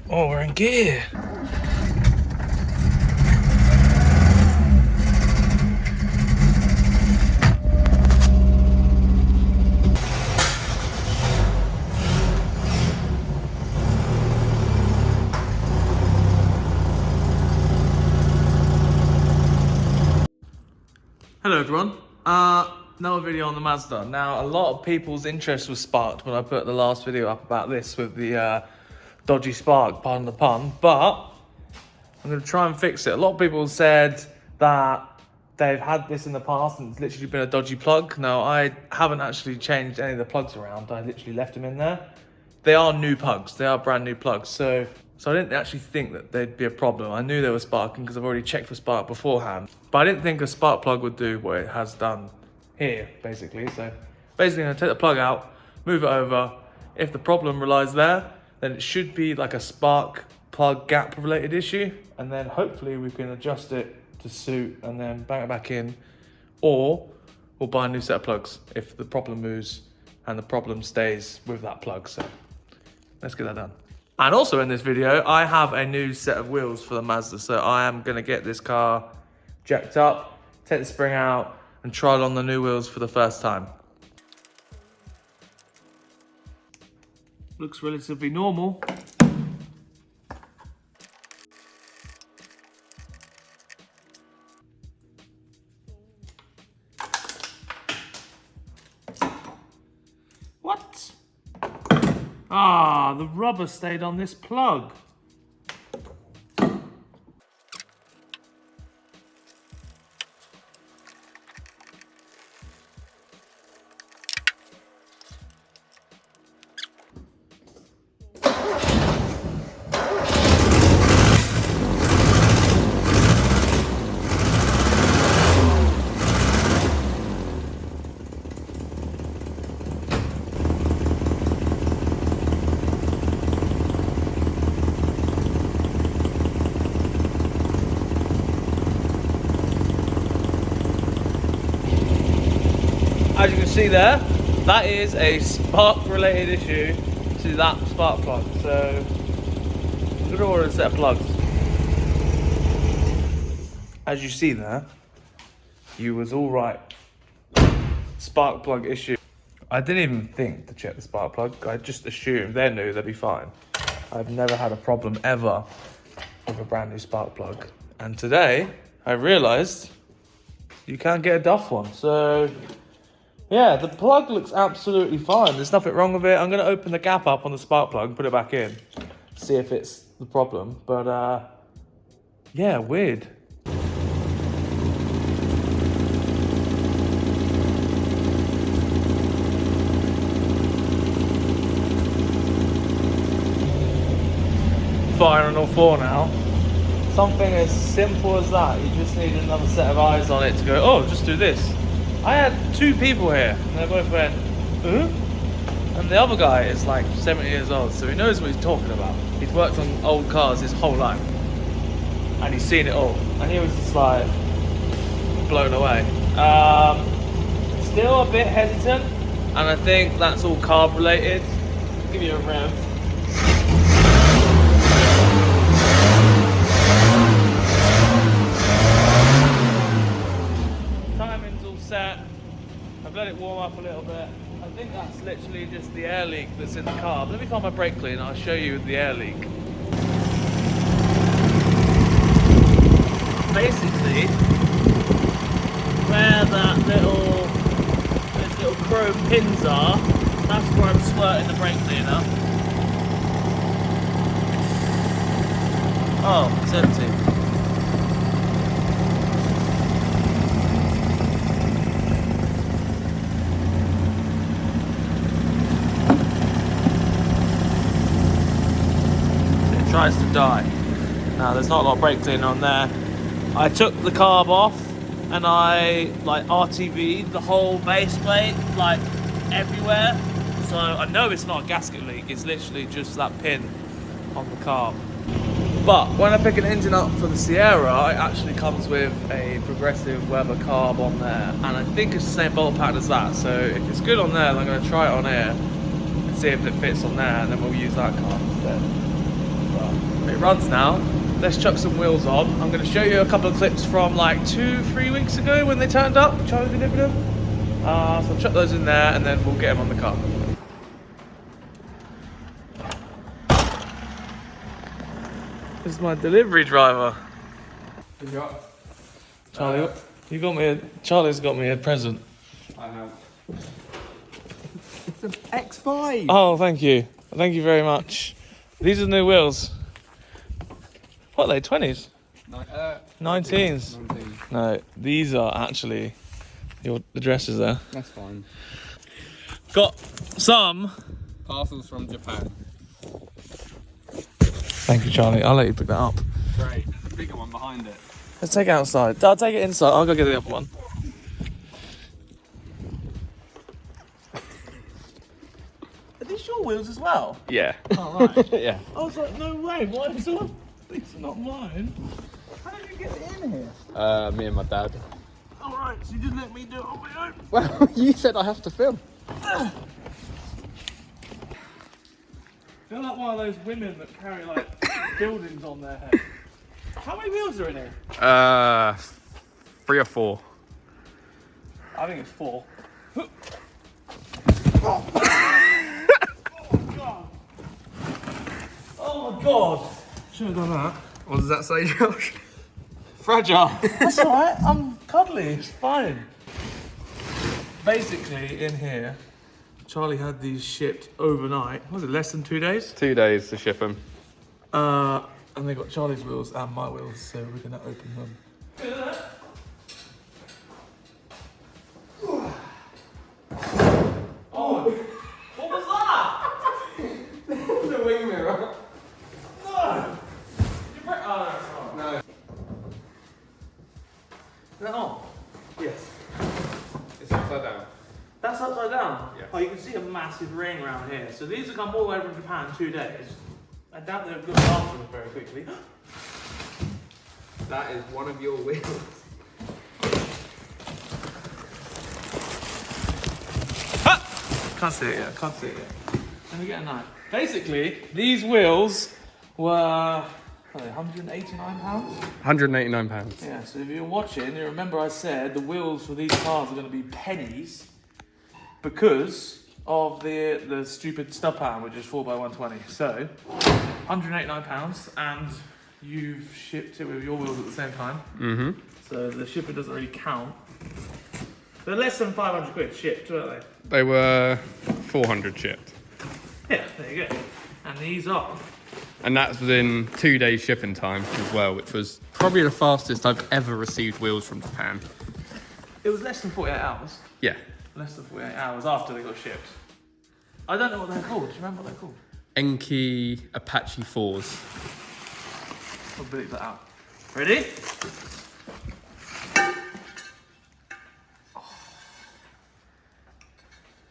Oh, we're in gear. Hello everyone, another video on the Mazda. Now, a lot of people's interest was sparked when I put the last video up about this with the dodgy spark, pardon the pun, but I'm going to try and fix it. A lot of people said that they've had this in the past and it's literally been a dodgy plug. Now, I haven't actually changed any of the plugs around. I literally left them in there. They are new plugs. They are brand new plugs. So I didn't actually think that they'd be a problem. I knew they were sparking because I've already checked for spark beforehand. But I didn't think a spark plug would do what it has done here, basically. So basically, I'm going to take the plug out, move it over. If the problem relies there, then it should be like a spark plug gap related issue. And then hopefully we can adjust it to suit and then bang it back in. Or we'll buy a new set of plugs if the problem moves and the problem stays with that plug. So let's get that done. And also in this video, I have a new set of wheels for the Mazda. So I am gonna get this car jacked up, take the spring out, and try it on the new wheels for the first time. Looks relatively normal. What? Ah, the rubber stayed on this plug. As you can see there, that is a spark related issue to that spark plug. So I'm gonna order a set of plugs. As you see there, you was all right. Spark plug issue. I didn't even think to check the spark plug. I just assumed they knew they'd be fine. I've never had a problem ever with a brand new spark plug. And today I realized you can't get a duff one. So yeah, the plug looks absolutely fine. There's nothing wrong with it. I'm going to open the gap up on the spark plug and put it back in. See if it's the problem. But, yeah, weird. Firing all four now. Something as simple as that. You just need another set of eyes on it to go, oh, just do this. I had two people here, and they both went, and the other guy is like 70 years old, so he knows what he's talking about. He's worked on old cars his whole life, and he's seen it all, and he was just like, blown away. Still a bit hesitant, and I think that's all carb related. I'll give you a rev. Set. I've let it warm up a little bit. I think that's literally just the air leak that's in the car. But let me find my brake cleaner, I'll show you the air leak. Basically, where those little chrome pins are, that's where I'm squirting the brake cleaner. Oh, it's empty. Tries to die. Now there's not a lot of brake cleaner on there. I took the carb off and I like RTV'd the whole base plate like everywhere. So I know it's not a gasket leak, it's literally just that pin on the carb. But when I pick an engine up for the Sierra, it actually comes with a progressive Weber carb on there. And I think it's the same bolt pattern as that. So if it's good on there, then I'm going to try it on here and see if it fits on there, and then we'll use that carb instead. But it runs now. Let's chuck some wheels on. I'm going to show you a couple of clips from like 2-3 weeks ago when they turned up. Charlie delivered them. So I'll chuck those in there and then we'll get them on the car. This is my delivery driver. Good job. Charlie, Charlie's got me a present. I have. It's an X5. Oh, thank you. Thank you very much. These are the new wheels. What are they, 20s? 19s? 19. No, these are actually the dresses there. That's fine. Got some. Parcels from Japan. Thank you, Charlie. I'll let you pick that up. Great. There's a bigger one behind it. Let's take it outside. I'll take it inside. I'll go get the other one. Are these your wheels as well? Yeah. Oh, right. Yeah. I was like, no way. Why is all these are not mine? How did you get it in here? Me and my dad. All right, so you just let me do it on my own. Well, you said I have to film. I feel like one of those women that carry like buildings on their head. How many wheels are in here? 3 or 4. I think it's 4. Oh my god! Should have done that. What does that say, Josh? Fragile. That's alright, I'm cuddly, it's fine. Basically, in here, Charlie had these shipped overnight. What was it, less than 2 days? 2 days to ship them. And they got Charlie's wheels and my wheels, so we're gonna open them. Oh, what was that? The wing mirror. No! Oh, no, it's not. No. Is that on? Yes. It's upside down. That's upside down? Yeah. Oh, you can see a massive ring around here. So these have come all the way from Japan in 2 days. I doubt they're going to last them very quickly. That is one of your wheels. Can't see it yet, can't see it yet. Let me get a knife. Basically, these wheels were £189. £189. Yeah, so if you're watching, you remember I said the wheels for these cars are going to be pennies because of the stupid stub pan, which is 4x120. So, £189, and you've shipped it with your wheels at the same time. Mm-hmm. So the shipping doesn't really count. They're less than 500 quid shipped, weren't they? They were 400 shipped. Yeah, there you go. And these are. And that's within 2 days shipping time as well, which was probably the fastest I've ever received wheels from Japan. It was less than 48 hours. Yeah. Less than 48 hours after they got shipped. I don't know what they're called. Do you remember what they're called? Enki Apache 4s. I'll bleep that out. Ready?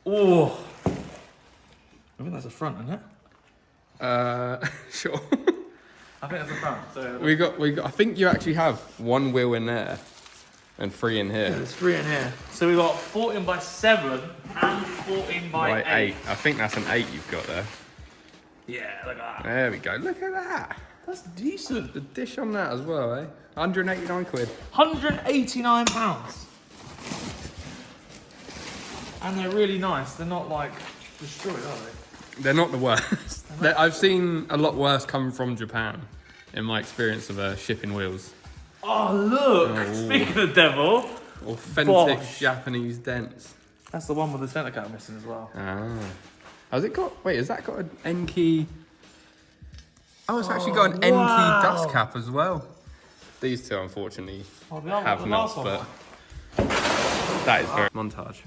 Oh. I think that's the front, isn't it? Sure. I think that's the front. So we got. I think you actually have 1 wheel in there and 3 in here. yeah, there's 3 in here. So we got 14x7 and 14x8. 8. I think that's an 8 you've got there. Yeah, look at that. There we go. Look at that. That's decent. The dish on that as well, eh? 189 quid. £189. And they're really nice. They're not like destroyed, are they? They're not the worst. I've seen a lot worse come from Japan in my experience of shipping wheels. Oh, look! Oh. Speaking of the devil. Authentic Bosh. Japanese dents. That's the one with the centre cap missing as well. Ah. Has it got... Wait, has that got an Enki... Oh, it's actually got an Enki wow. dust cap as well. These two, unfortunately, Oh, the other, have the not, last one. but that is very montage.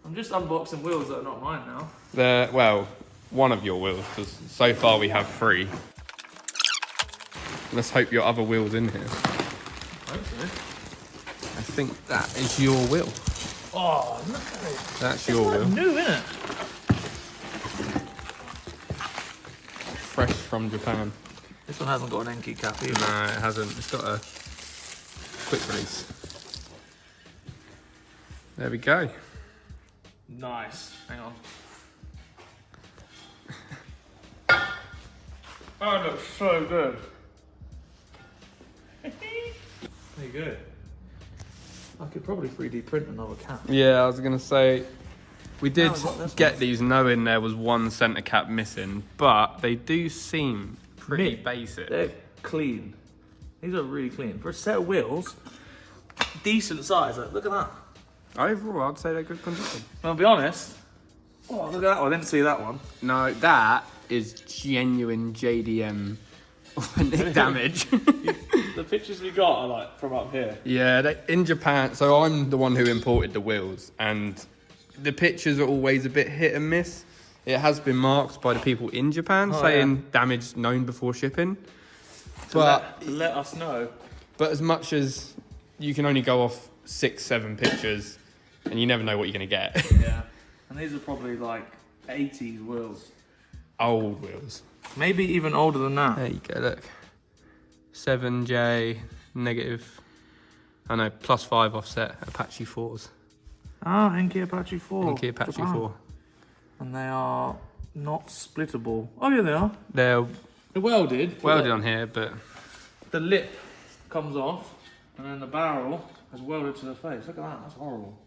I'm just unboxing wheels that are not mine now. They're, well, one of your wheels, because so far we have 3. Let's hope your other wheel's in here. I hope so. I think that is your wheel. Oh, look at it. That's your wheel. New, isn't it? Fresh from Japan. This one hasn't got an Enki cap either. No, it hasn't. It's got a quick release. There we go. Nice. Hang on. Oh, it looks so good. There you go. I could probably 3D print another cap. Yeah, I was gonna say, we did get one. these knowing there was one centre cap missing, but they do seem pretty Mint. basic. They're clean. These are really clean. For a set of wheels, decent size. Like, look at that. Overall, I'd say they're good condition. I'll be honest. Oh, look at that one. I didn't see that one. No, that is genuine JDM authentic damage. The pictures we got are like from up here. Yeah, in Japan, so I'm the one who imported the wheels, and the pictures are always a bit hit and miss. It has been marked by the people in Japan saying damage known before shipping. But let us know. But as much as you can only go off 6-7 pictures, and you never know what you're going to get. Yeah. And these are probably like 80s wheels. Old wheels. Maybe even older than that. There you go, look. 7J, negative, I know, +5 offset, Apache 4s. Ah, Enki Apache 4. Enki Apache Japan. 4. And they are not splittable. Oh yeah, they are. They're welded. welded on here, but... The lip comes off, and then the barrel is welded to the face. Look at that, that's horrible.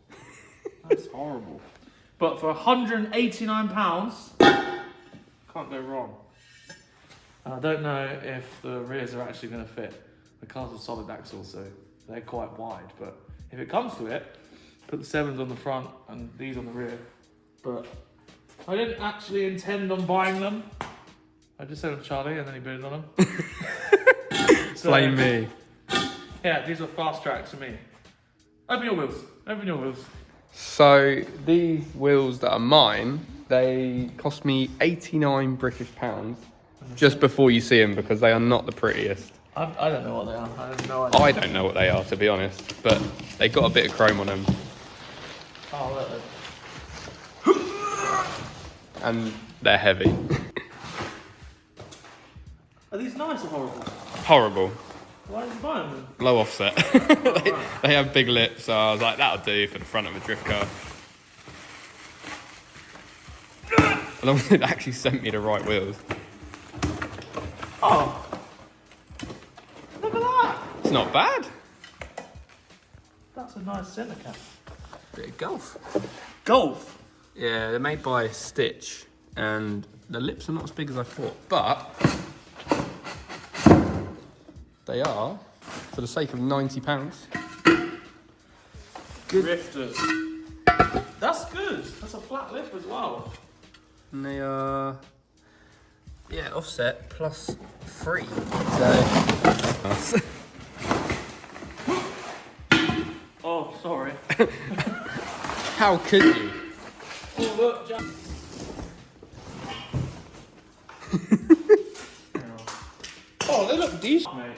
That's horrible. But for £189, can't go wrong. I don't know if the rears are actually going to fit. The car's a solid axle, so they're quite wide. But if it comes to it, put the 7s on the front and these on the rear. But I didn't actually intend on buying them. I just sent them to Charlie and then he bidded on them. So, blame me. Yeah, these are fast tracks to me. Open your wheels. Open your wheels. So these wheels that are mine, they cost me 89 British pounds just before you see them, because they are not the prettiest. I don't know what they are. I have no idea. I don't know what they are, to be honest, but they got a bit of chrome on them. Oh, look. And they're heavy. Are these nice or horrible? Horrible. Why did you buy them? Low offset. They have big lips, so I was like, that'll do for the front of a drift car. As long as it actually sent me the right wheels. Oh. Look at that. It's not bad. That's a nice centre cap. Bit of golf. Golf? Yeah, they're made by Stitch, and the lips are not as big as I thought, but they are, for the sake of £90. Good. Drifters. That's good. That's a flat lip as well. And they are, yeah, offset +3. So, Oh, sorry. how could you? Oh, look, Jack. Oh, they look decent, mate.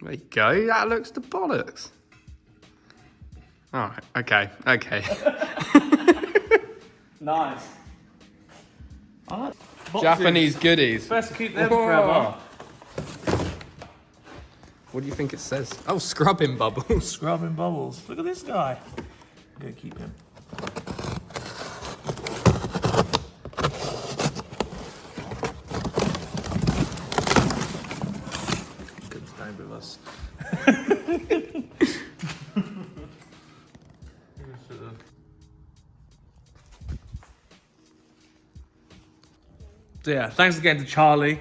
There you go, that looks the bollocks. Alright, okay. Nice. I like boxes. Japanese goodies. Best keep them Whoa. forever. What do you think it says? Oh, scrubbing bubbles. Scrubbing bubbles. Look at this guy. I'm gonna keep him. Couldn't stand with us. So yeah, thanks again to Charlie.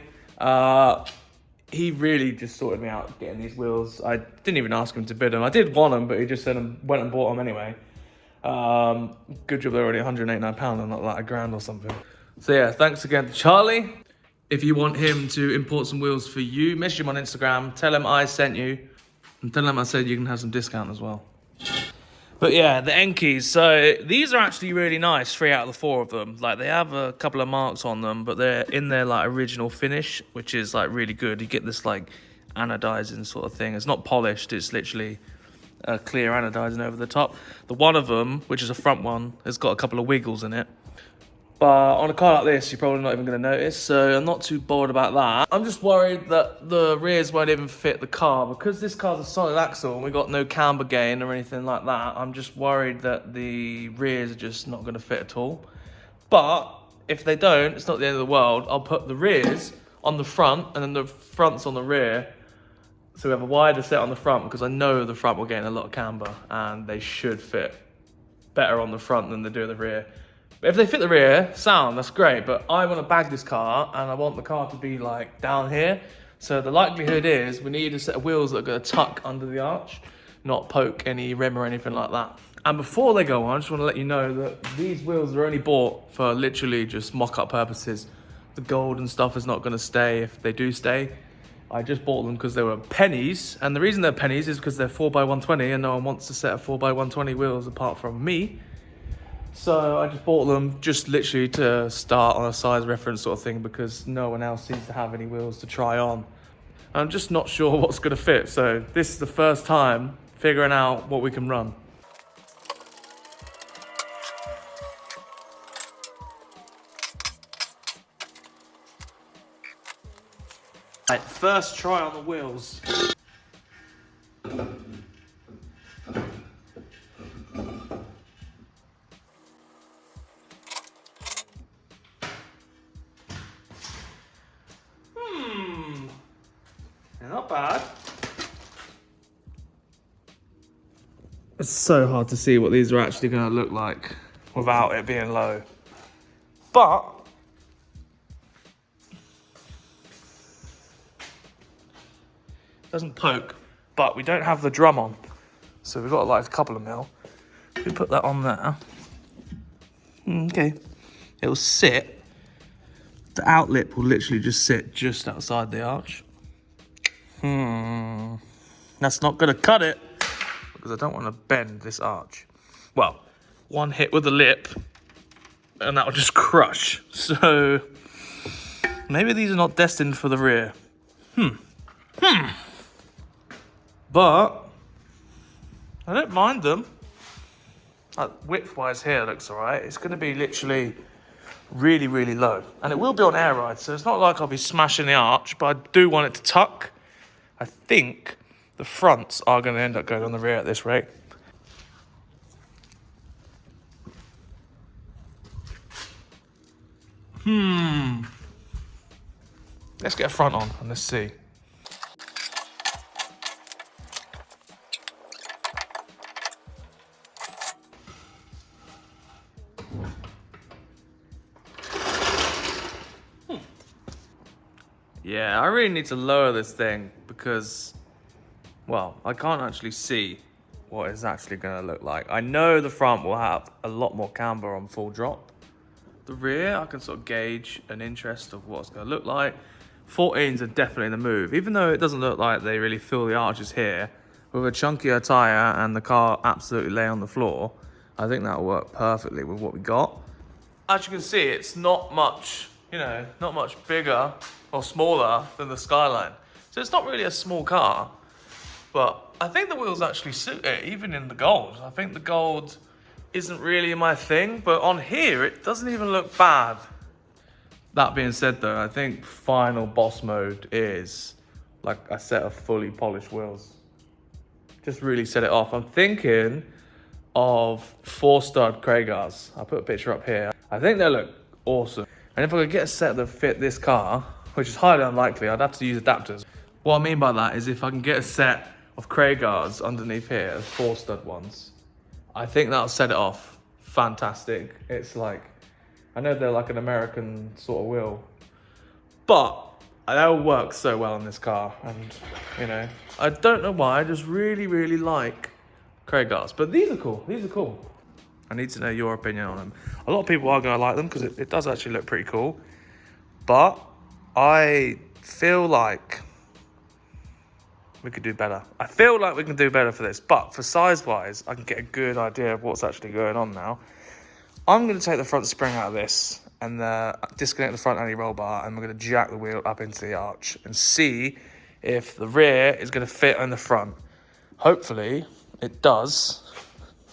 He really just sorted me out getting these wheels. I didn't even ask him to bid them. I did want them, but he just went and bought them anyway. Good job they're already £189 and not like £1,000 or something. So yeah, thanks again to Charlie. If you want him to import some wheels for you, message him on Instagram, tell him I sent you, and tell him I said you can have some discount as well. But yeah, the Enkis. So these are actually really nice, 3 out of the 4 of them. Like, they have a couple of marks on them, but they're in their like original finish, which is like really good. You get this like anodizing sort of thing. It's not polished, it's literally a clear anodizing over the top. The one of them, which is a front one, has got a couple of wiggles in it. But on a car like this, you're probably not even going to notice, so I'm not too bothered about that. I'm just worried that the rears won't even fit the car. Because this car's a solid axle and we've got no camber gain or anything like that, I'm just worried that the rears are just not going to fit at all. But if they don't, it's not the end of the world. I'll put the rears on the front, and then the front's on the rear. So we have a wider set on the front because I know the front will gain a lot of camber, and they should fit better on the front than they do the rear. But if they fit the rear, sound, that's great. But I want to bag this car, and I want the car to be like down here. So the likelihood is we need a set of wheels that are going to tuck under the arch, not poke any rim or anything like that. And before they go on, I just want to let you know that these wheels are only bought for literally just mock-up purposes. The gold and stuff is not going to stay if they do stay. I just bought them because they were pennies. And the reason they're pennies is because they're 4x120 and no one wants a set of 4x120 wheels apart from me. So I just bought them just literally to start on a size reference sort of thing because no one else seems to have any wheels to try on. I'm just not sure what's going to fit. So this is the first time figuring out what we can run. Right, first try on the wheels. Not bad. It's so hard to see what these are actually going to look like without it being low. But doesn't poke, but we don't have the drum on. So we've got like a couple of mil. We put that on there. Okay. It'll sit. The outlip will literally just sit just outside the arch. That's not gonna cut it because I don't want to bend this arch. Well, one hit with the lip and that will just crush. So maybe these are not destined for the rear. But I don't mind them. Width-wise here looks alright. It's gonna be literally really, really low. And it will be on air ride, so it's not like I'll be smashing the arch, but I do want it to tuck. I think the fronts are going to end up going on the rear at this rate. Let's get a front on and let's see. Yeah, I really need to lower this thing because, well, I can't actually see what it's actually going to look like. I know the front will have a lot more camber on full drop. The rear, I can sort of gauge an interest of what it's going to look like. 14s are definitely the move, even though it doesn't look like they really fill the arches here. With a chunkier tyre and the car absolutely lay on the floor, I think that'll work perfectly with what we got. As you can see, it's not much, you know, not much bigger or smaller than the Skyline. So it's not really a small car, but I think the wheels actually suit it, even in the gold. I think the gold isn't really my thing, but on here, it doesn't even look bad. That being said though, I think final boss mode is like a set of fully polished wheels. Just really set it off. I'm thinking of 4-stud Kraigars. I'll put a picture up here. I think they look awesome. And if I could get a set that fit this car, which is highly unlikely, I'd have to use adapters. What I mean by that is if I can get a set of Kraigars underneath here, 4-stud ones, I think that'll set it off fantastic. It's like, I know they're like an American sort of wheel, but they'll work so well in this car. And, you know, I don't know why, I just really, really like Kraigars. But these are cool, these are cool. I need to know your opinion on them. A lot of people are going to like them because it does actually look pretty cool. But I feel like we could do better. I feel like we can do better for this. But for size-wise, I can get a good idea of what's actually going on now. I'm going to take the front spring out of this and disconnect the front anti-roll bar, and we're going to jack the wheel up into the arch and see if the rear is going to fit on the front. Hopefully, it does.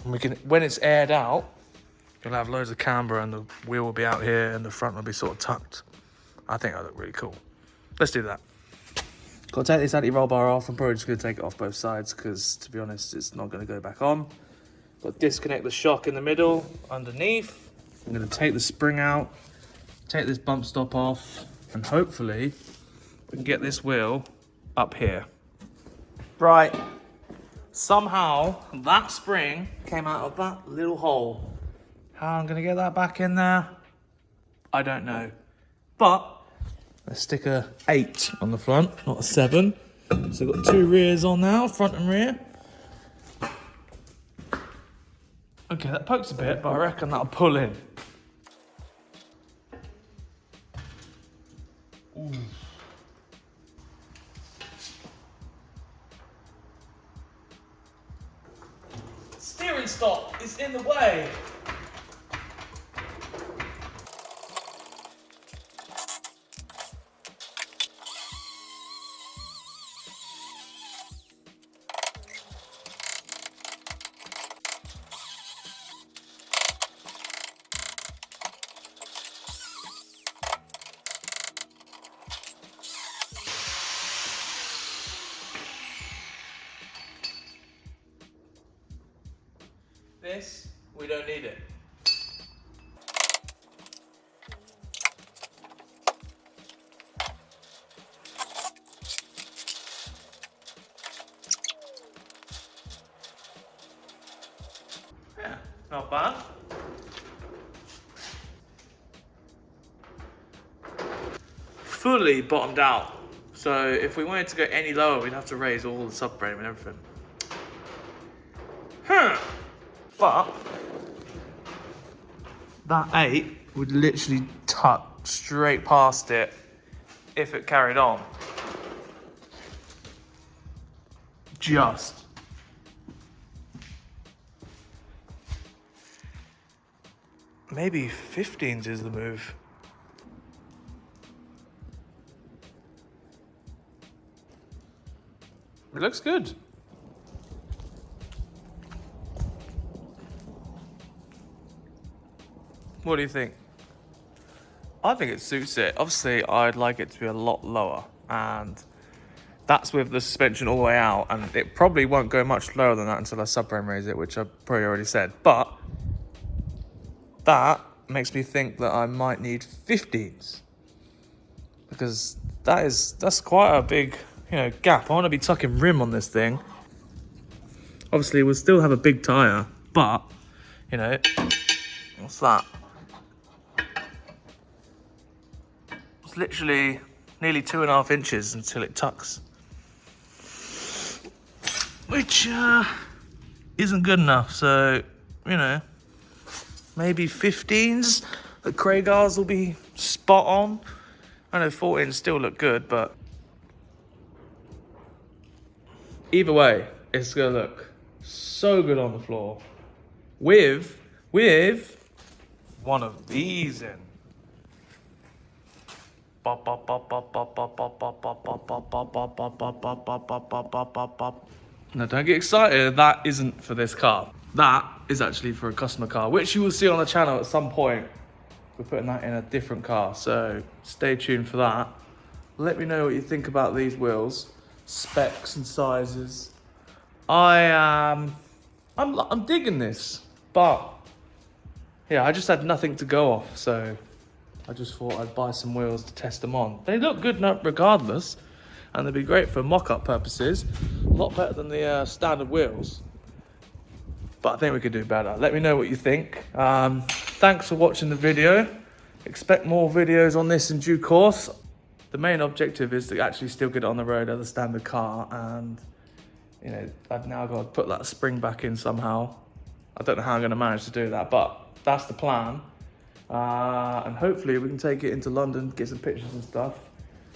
And we can, when it's aired out, you'll have loads of camber and the wheel will be out here and the front will be sort of tucked. I think that'll look really cool. Let's do that. Got to take this anti-roll bar off. I'm probably just going to take it off both sides because, to be honest, it's not going to go back on. Got to disconnect the shock in the middle, underneath. I'm going to take the spring out, take this bump stop off, and hopefully we can get this wheel up here. Right. Somehow that spring came out of that little hole. How I'm gonna get that back in there, I don't know. But let's stick a 8 on the front, not a 7. So I've got 2 rears on now, front and rear. Okay, that pokes a bit, but I reckon that'll pull in. Ooh. Steering stop is in the way. This, we don't need it. Yeah, not bad. Fully bottomed out. So if we wanted to go any lower, we'd have to raise all the subframe and everything. But that 8 would literally tuck straight past it if it carried on. Just. Maybe 15s is the move. It looks good. What do you think? I think it suits it. Obviously, I'd like it to be a lot lower, and that's with the suspension all the way out, and it probably won't go much lower than that until I subframe raise it, which I've probably already said. But that makes me think that I might need 15s, because that's quite a big, gap. I want to be tucking rim on this thing. Obviously, we'll still have a big tire, but what's that? It's literally nearly 2.5 inches until it tucks, which isn't good enough. So maybe 15s. The Kraigars will be spot on. I know 14s still look good, but either way, it's gonna look so good on the floor with one of these in. Now don't get excited, that isn't for this car. That is actually for a customer car, which you will see on the channel at some point. We're putting that in a different car, so stay tuned for that. Let me know what you think about these wheels, specs and sizes. I'm digging this, but yeah, I just had nothing to go off, so I just thought I'd buy some wheels to test them on. They look good regardless, and they'd be great for mock-up purposes. A lot better than the standard wheels, but I think we could do better. Let me know what you think. Thanks for watching the video. Expect more videos on this in due course. The main objective is to actually still get it on the road as a standard car, and I've now got to put that spring back in somehow. I don't know how I'm going to manage to do that, but that's the plan. And hopefully we can take it into London, get some pictures and stuff.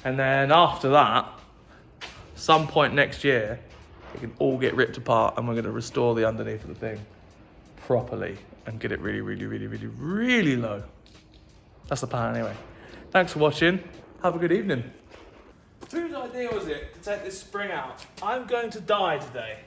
And then after that, some point next year, it can all get ripped apart, and we're going to restore the underneath of the thing properly and get it really, really, really, really, really low. That's the plan anyway. Thanks for watching. Have a good evening. Whose idea was it to take this spring out? I'm going to die today.